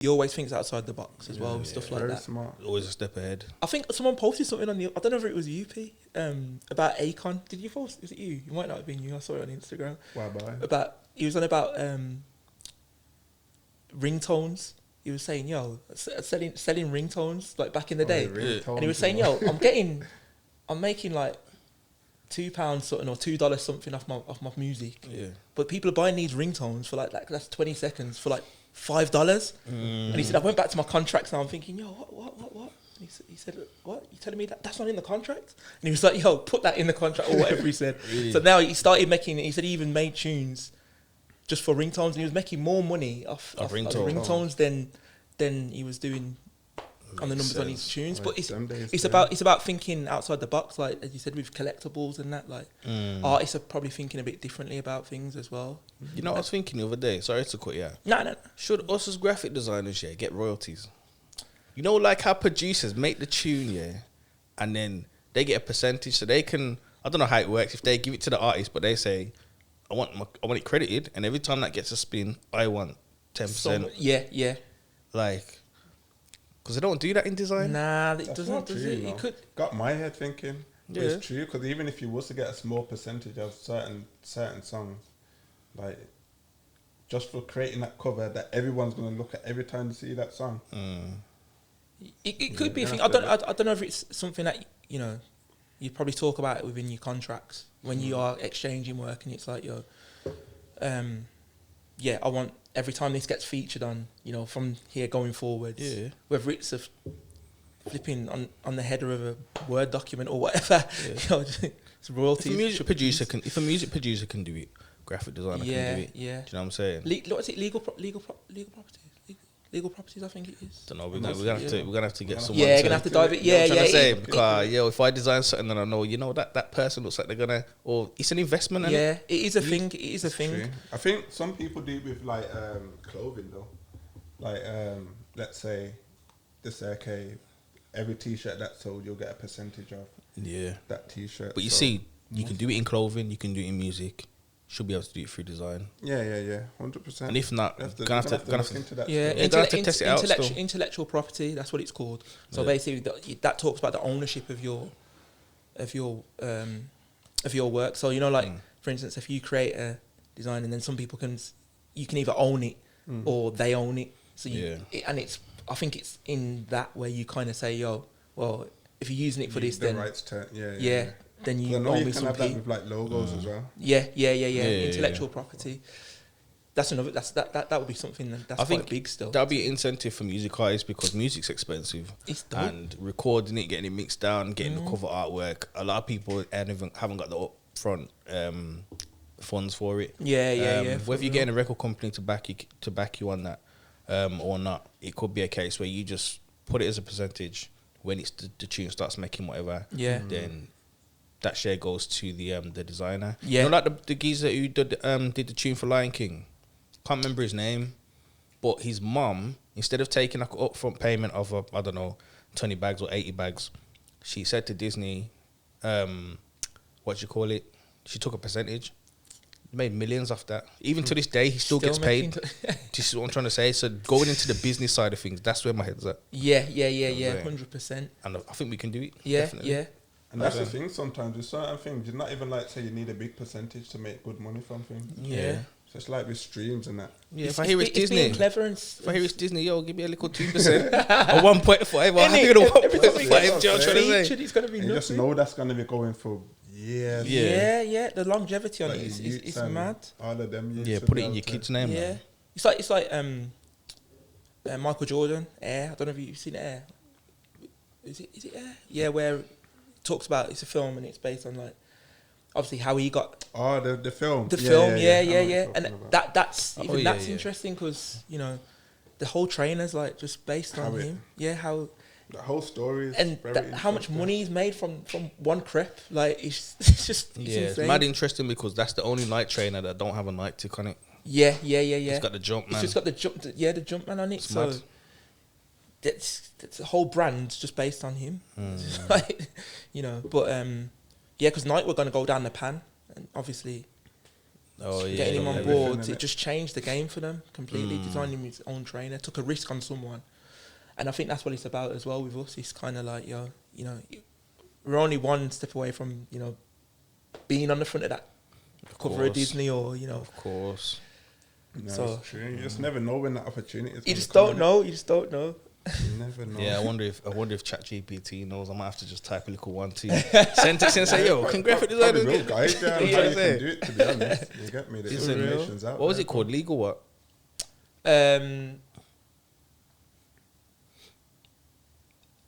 he always thinks outside the box as well, with stuff like Very that. smart. Always a step ahead. I think someone posted something on the, I don't know if it was you, P, about Akon. Did you post? Was it you? It might not have been you. I saw it on Instagram. Why bye? He was on about ringtones. He was saying, yo, selling ringtones like back in the day. Ringtones, And he was saying, yo, I'm making like £2 something or $2 something off my music. Yeah. But people are buying these ringtones for like that's 20 seconds for like $5. And he said, I went back to my contracts and I'm thinking, yo, what? And he said, what? You telling me that's not in the contract? And he was like, yo, put that in the contract or whatever he said. Really? So now he started making it. He said he even made tunes just for ringtones, and he was making more money off ringtones than he was doing on the numbers on his tunes. But it's about thinking outside the box, like as you said, with collectibles and that. Like artists are probably thinking a bit differently about things as well. You know what I was thinking the other day? Sorry to cut you out. No. Should us as graphic designers, get royalties? You know, like how producers make the tune, and then they get a percentage, so they can. I don't know how it works. If they give it to the artist, but they say, I want it credited, and every time that gets a spin, I want 10%. Yeah. Like, because they don't do that in design. Nah, it That's doesn't. not Does true, it? you know. It could. Got my head thinking. But Yeah. it's true, because even if you was to get a small percentage of certain songs, like just for creating that cover that everyone's gonna look at every time they see that song. It could be a Yeah, thing. I don't know if it's something that you probably talk about it within your contracts when you are exchanging work, and it's like, yo, I want every time this gets featured on, from here going forwards, whether it's a flipping on the header of a Word document or whatever, it's royalties. If a music producer can do it, graphic designer can do it. Yeah. Do you know what I'm saying? What is it? Legal property. Legal properties, I think it is. Don't know. We're gonna have to get someone. Yeah, gonna have to dive it. You know what I'm trying to say? Because if I design something, then I know, that person looks like they're gonna, or it's an investment. Yeah, it is a thing. It is a thing. True. I think some people do it with like clothing though. Like let's say okay, every T-shirt that's sold, you'll get a percentage of. Yeah. That T-shirt. But you see, you can do it in clothing. You can do it in music. Should be able to do it through design. Yeah, 100%. And if not, gonna have to look into that. Yeah, gonna have to test it out still. Intellectual property. That's what it's called. So basically, that talks about the ownership of your work. So for instance, if you create a design and then some people you can either own it or they own it. So I think it's in that where you kind of say, yo, well, if you're using it for this, then rights to then you know own you me can some have that with like logos as well. Yeah. Intellectual property. That's another. That would be something that's quite big still. That'll be an incentive for music artists because music's expensive. It's dope. And recording it, getting it mixed down, getting the cover artwork. A lot of people haven't got the upfront funds for it. Yeah. Whether you're getting a record company to back you on that or not, it could be a case where you just put it as a percentage when it's the tune starts making whatever. Yeah. Then that share goes to the designer. Yeah. Like the geezer who did the tune for Lion King. Can't remember his name, but his mum, instead of taking like an upfront payment of 20 bags or 80 bags, she said to Disney, she took a percentage, made millions off that. Even to this day, he still gets paid. This is what I'm trying to say. So going into the business side of things, that's where my head's at. Yeah, 100%. And I think we can do it. Yeah, definitely. yeah. And that's the thing sometimes with certain things, you're not even like say you need a big percentage to make good money from things. Yeah. So it's like with streams and that. Yeah, if I hear it's Disney, being clever and if I hear it's Disney, yo, give me a little 2% or 1.5. I'm happy with 1.5. It's going to be you just know that's going to be going for years. Yeah. The longevity on it is mad. All of them. Yeah, put it in your kid's name. Yeah, man. It's like Michael Jordan, Air. I don't know if you've seen Air. Is it Air? Yeah, where it talks about, it's a film and it's based on like obviously how he got the film. The film, yeah. And that's that's interesting because the whole trainer's like just based on him. Yeah, how the whole story is and how much money he's made from one crep. Like it's just it's mad interesting because that's the only night trainer that don't have a night tick on it. Yeah. It's got the jump man. It's just got the jump man on it. It's so that's a whole brand just based on him. But because Night were going to go down the pan, and obviously getting him on board, it just changed the game for them completely. Designing him his own trainer, took a risk on someone, and I think that's what it's about as well with us. It's kind of like, we're only one step away from being on the front of that cover of Disney, or Of course. No, so it's true. You just never know when that opportunity is. You just don't know. You never know. Yeah, I wonder if ChatGPT knows. I might have to just type a little 1 2 sentence and say, "Yo, can graphic designers will guide you on how you can do it?" To be honest, you get me. The information's out. What was it called? Legal what?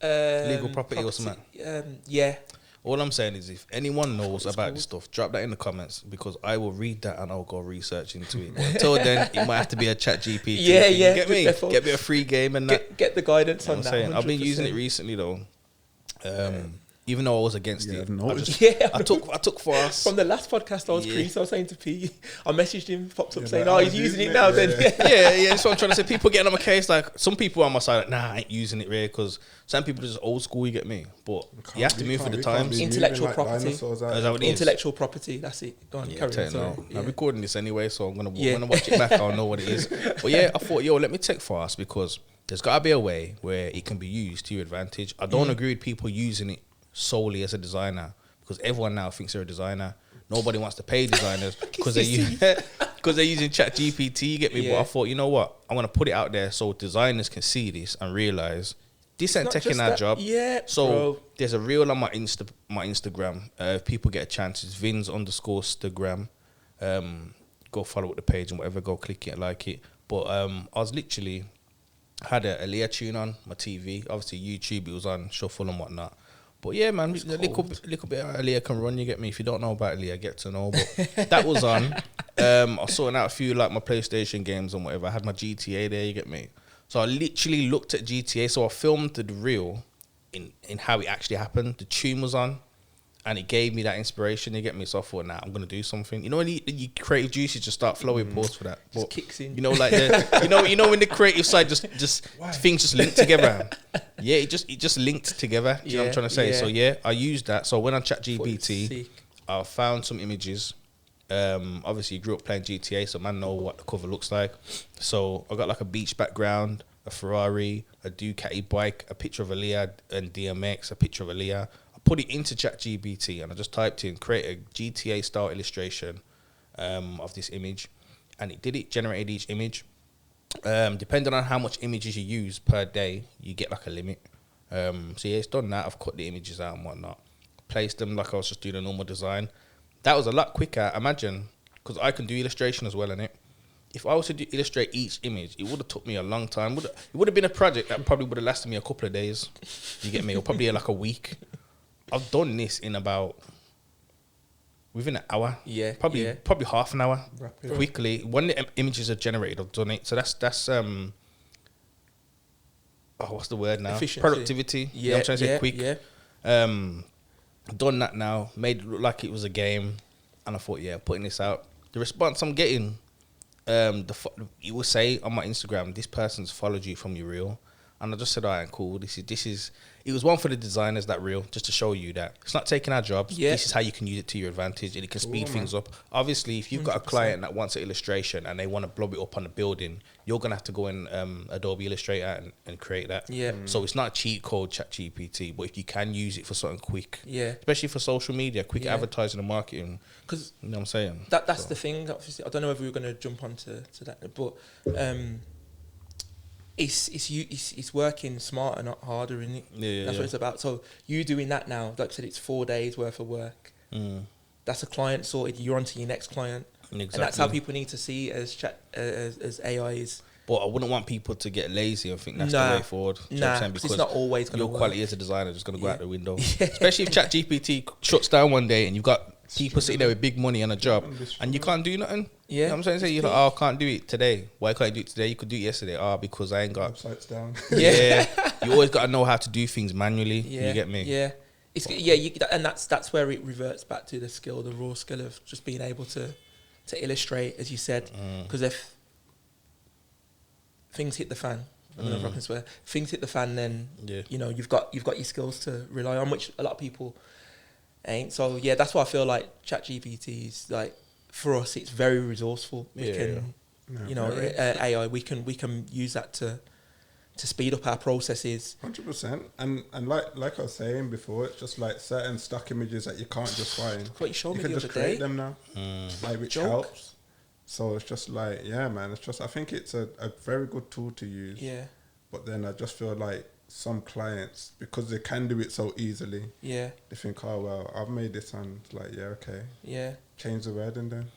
Legal property or something. Yeah. All I'm saying is, if anyone knows about this stuff, drop that in the comments, because I will read that and I'll go research into it. But until then, it might have to be a ChatGPT. Yeah. Get me? Get me a free game and that. Get the guidance on that. I've been using it recently though. Even though I was against it, I took for us from the last podcast. I was Chris. I was saying to P, I messaged him, popped up saying, "Oh, he's using it now." Then That's what I'm trying to say. People getting on my case. Like, some people on my side, like, nah, I ain't using it really, because some people are just old school. You get me? But you have to move for the times. Intellectual property. Intellectual property. That's it. Go on, carry on. I'm recording this anyway, so I'm gonna when I watch it back, I'll know what it is. But yeah, I thought, let me take for us, because there's got to be a way where it can be used to your advantage. I don't agree with people using it solely as a designer, because everyone now thinks they're a designer. Nobody wants to pay designers because they're using ChatGPT. You get me? But I thought, you know what? I'm gonna put it out there so designers can see this and realize this ain't taking our job. Yeah. So there's a reel on my Instagram. If people get a chance, it's Vinz_Instagram. Go follow up the page and whatever. Go click it and like it. But I was literally had a Aaliyah tune on my TV. Obviously YouTube, it was on shuffle and whatnot. But yeah, man, a little bit of Aaliyah can run, you get me? If you don't know about Aaliyah, get to know. But that was on. I was sorting out a few, like, my PlayStation games and whatever. I had my GTA there, you get me? So I literally looked at GTA. So I filmed the reel in how it actually happened. The tune was on, and it gave me that inspiration, you get me? So I thought, I'm going to do something. You know when your creative juices just start flowing, pause for that. Just kicks in. You know, like you know when the creative side just things just link together. Yeah, it just linked together. Do you know what I'm trying to say? So I used that. So when I ChatGPT, I found some images. Obviously you grew up playing GTA, so man know what the cover looks like. So I got like a beach background, a Ferrari, a Ducati bike, a picture of Aaliyah and DMX, a picture of Aaliyah. Put it into ChatGPT and I just typed in create a GTA style illustration of this image, and it generated each image. Depending on how much images you use per day, you get like a limit. So yeah, it's done that. I've cut the images out and whatnot, placed them like I was just doing a normal design. That was a lot quicker. Imagine, because I can do illustration as well, innit? If I was to illustrate each image, it would have took me a long time. It would have been a project that probably would have lasted me a couple of days. You get me? Or probably like a week. I've done this in within an hour. Yeah. Probably half an hour. Rapid. Quickly. When the images are generated, I've done it. So that's what's the word now? Efficiency. Productivity. Yeah. You know what I'm trying to say? Quick. Yeah. Done that now. Made it look like it was a game, and I thought, putting this out. The response I'm getting, it will say on my Instagram, this person's followed you from your reel. And I just said, all right, cool. This is. It was one for the designers, that reel, just to show you that it's not taking our jobs. Yeah. This is how you can use it to your advantage, and it can speed things up. Obviously, if you've got a client that wants an illustration and they want to blow it up on the building, you're gonna have to go in Adobe Illustrator and create that. Yeah. So it's not a cheat code, ChatGPT, but if you can use it for something quick, especially for social media, quick advertising and marketing, because you know what I'm saying. That's the thing. Obviously, I don't know if we were gonna jump onto that, but. It's working smarter, not harder, isn't it? Yeah, that's what it's about. So you doing that now, like I said, it's 4 days worth of work. That's a client sorted. You're on to your next client, and that's how people need to see as AI is. But I wouldn't want people to get lazy and think that's the way forward. Because it's not always going to work. Your quality as a designer is just going to go out the window. Especially if ChatGPT shuts down one day and you've got people sitting there with big money on a job and you can't do nothing. You know what I'm saying? So you're like, I can't do it today. Why can't I do it today? You could do it yesterday. Because I ain't got... Websites down. You always got to know how to do things manually. You get me? Yeah. And that's where it reverts back to the raw skill of just being able to illustrate, as you said. Because if things hit the fan, I don't know if I can swear, things hit the fan, then you've got your skills to rely on, which a lot of people ain't. So that's why I feel like ChatGPT is like for us, it's very resourceful. We can, you know, AI. We can use that to speed up our processes. 100%. And like I was saying before, it's just like certain stock images that you can't just find. What you showed me the can other just create day. them now, like which helps. So it's just like, yeah, man. It's just, I think it's a very good tool to use. Yeah. But then I just feel like some clients, because they can do it so easily, they think, oh well, I've made this, and it's like, yeah, okay, change the word and then